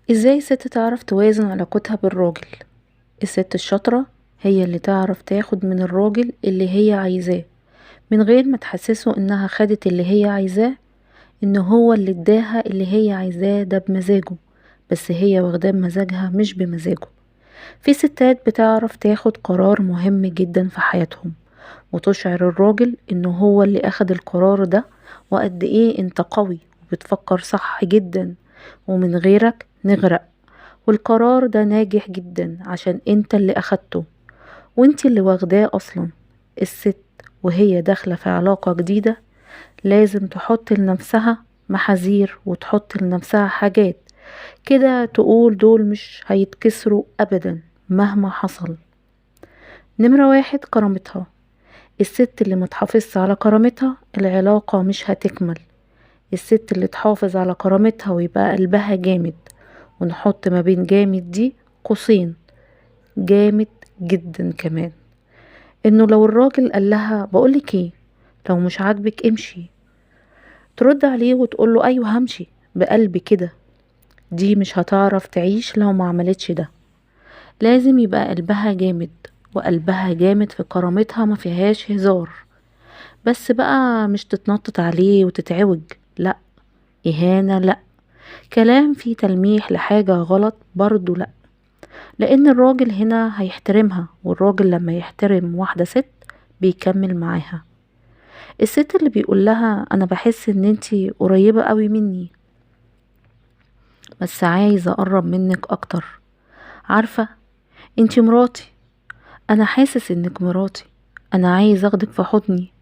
ازاي الست تعرف توازن علاقتها بالراجل؟ الست الشاطرة هي اللي تعرف تاخد من الراجل اللي هي عايزاه من غير ما تحسسه انها خدت اللي هي عايزاه، ان هو اللي اداها اللي هي عايزاه ده بمزاجه، بس هي واخداه بمزاجها مش بمزاجه. في ستات بتعرف تاخد قرار مهم جدا في حياتهم وتشعر الراجل انه هو اللي اخد القرار ده، وقد ايه انت قوي وبتفكر صح جدا ومن غيرك نغرق، والقرار ده ناجح جدا عشان انت اللي اخدته وانت اللي واخداه اصلا. الست وهي داخلة في علاقة جديدة لازم تحط لنفسها محاذير وتحط لنفسها حاجات كده تقول دول مش هيتكسروا ابدا مهما حصل. نمرة واحد، كرامتها. الست اللي متحافظش على كرامتها العلاقة مش هتكمل. الست اللي تحافظ على كرامتها ويبقى قلبها جامد، ونحط ما بين جامد دي قوسين جامد جدا كمان، انه لو الراجل قال لها بقولك ايه، لو مش عاجبك امشي، ترد عليه وتقوله ايوه همشي بقلب كده. دي مش هتعرف تعيش لو ما عملتش ده. لازم يبقى قلبها جامد، وقلبها جامد في كرامتها ما فيهاش هزار. بس بقى مش تتنطط عليه وتتعوج، لا. اهانة لا. كلام فيه تلميح لحاجة غلط برضو لا. لان الراجل هنا هيحترمها، والراجل لما يحترم واحدة ست بيكمل معاها. الست اللي بيقول لها انا بحس ان انتي قريبة قوي مني بس عايز اقرب منك اكتر. عارفة، انتي مراتي، انا حاسس انك مراتي، انا عايز اخدك في حضني،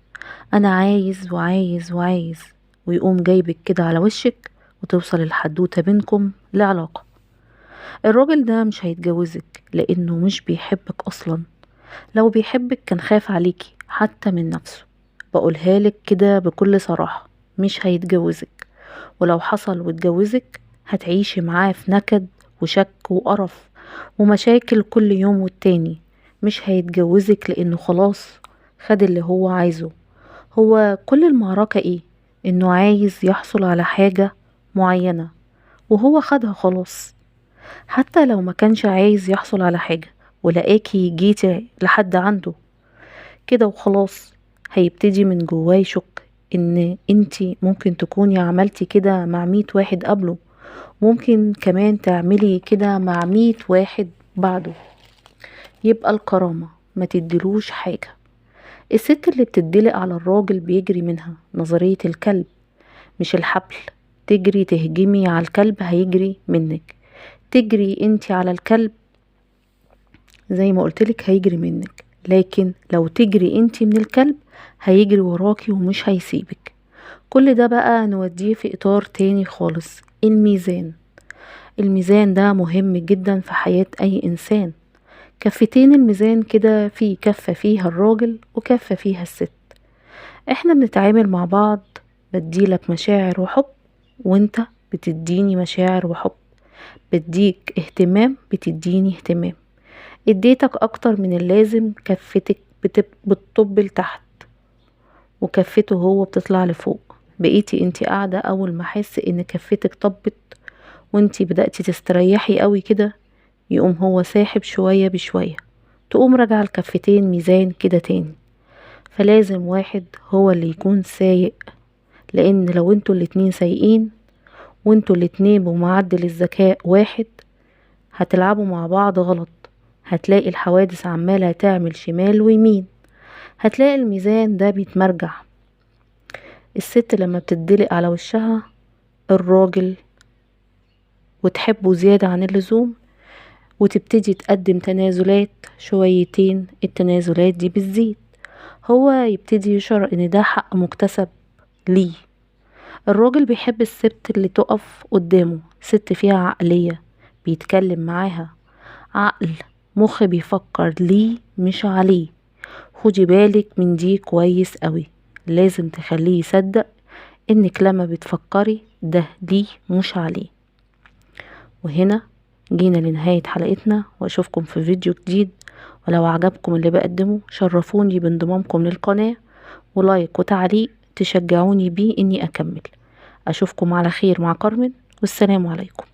انا عايز وعايز وعايز، ويقوم جايبك كده على وشك وتوصل الحدوتة بينكم لعلاقة. الراجل ده مش هيتجوزك لانه مش بيحبك اصلا. لو بيحبك كان خاف عليكي حتى من نفسه. بقولها لك كده بكل صراحة، مش هيتجوزك. ولو حصل واتجوزك هتعيشي معاه في نكد وشك وقرف ومشاكل كل يوم والتاني. مش هيتجوزك لانه خلاص خد اللي هو عايزه. هو كل المعركة ايه؟ انه عايز يحصل على حاجة معينة وهو خدها خلاص. حتى لو ما كانش عايز يحصل على حاجة ولقاكي جيتي لحد عنده كده وخلاص، هيبتدي من جواه يشك ان انتي ممكن تكوني عملتي كده مع 100 واحد قبله، ممكن كمان تعملي كده مع 100 واحد بعده. يبقى الكرامة ما تدلوش حاجة. الست اللي بتدلق على الراجل بيجري منها نظرية الكلب مش الحبل. تجري تهجمي على الكلب هيجري منك، تجري انتي على الكلب زي ما قلتلك هيجري منك، لكن لو تجري انتي من الكلب هيجري وراكي ومش هيسيبك. كل ده بقى نوديه في اطار تاني خالص، الميزان. الميزان ده مهم جدا في حياة اي انسان. كفتين الميزان كده، في كفة فيها الراجل وكفة فيها الست. احنا بنتعامل مع بعض، بديلك مشاعر وحب وانت بتديني مشاعر وحب، بديك اهتمام بتديني اهتمام. اديتك اكتر من اللازم كفتك بتطب لتحت وكفته هو بتطلع لفوق. بقيتي انتي قاعدة اول ما احس ان كفتك طبت وانتي بدأتي تستريحي قوي كده، يقوم هو ساحب شوية بشوية، تقوم راجعة الكفتين ميزان كده تاني. فلازم واحد هو اللي يكون سايق، لان لو انتوا الاتنين سايقين وانتوا الاتنين بمعدل الذكاء واحد هتلعبوا مع بعض غلط. هتلاقي الحوادث عمالة تعمل شمال ويمين، هتلاقي الميزان ده بيتمرجع. الست لما بتدلق على وشها الراجل وتحبه زيادة عن اللزوم وتبتدي تقدم تنازلات شويتين، التنازلات دي بتزيد، هو يبتدي يشعر ان ده حق مكتسب ليه. الراجل بيحب الست اللي تقف قدامه، ست فيها عقلية بيتكلم معاها عقل، مخ بيفكر ليه مش عليه. خدي بالك من دي كويس قوي، لازم تخليه يصدق انك لما بتفكري ده ليه مش عليه. وهنا جينا لنهاية حلقتنا، واشوفكم في فيديو جديد. ولو عجبكم اللي بقدمه شرفوني بانضمامكم للقناة ولايك وتعليق تشجعوني بيه اني اكمل. اشوفكم على خير مع كارمن، والسلام عليكم.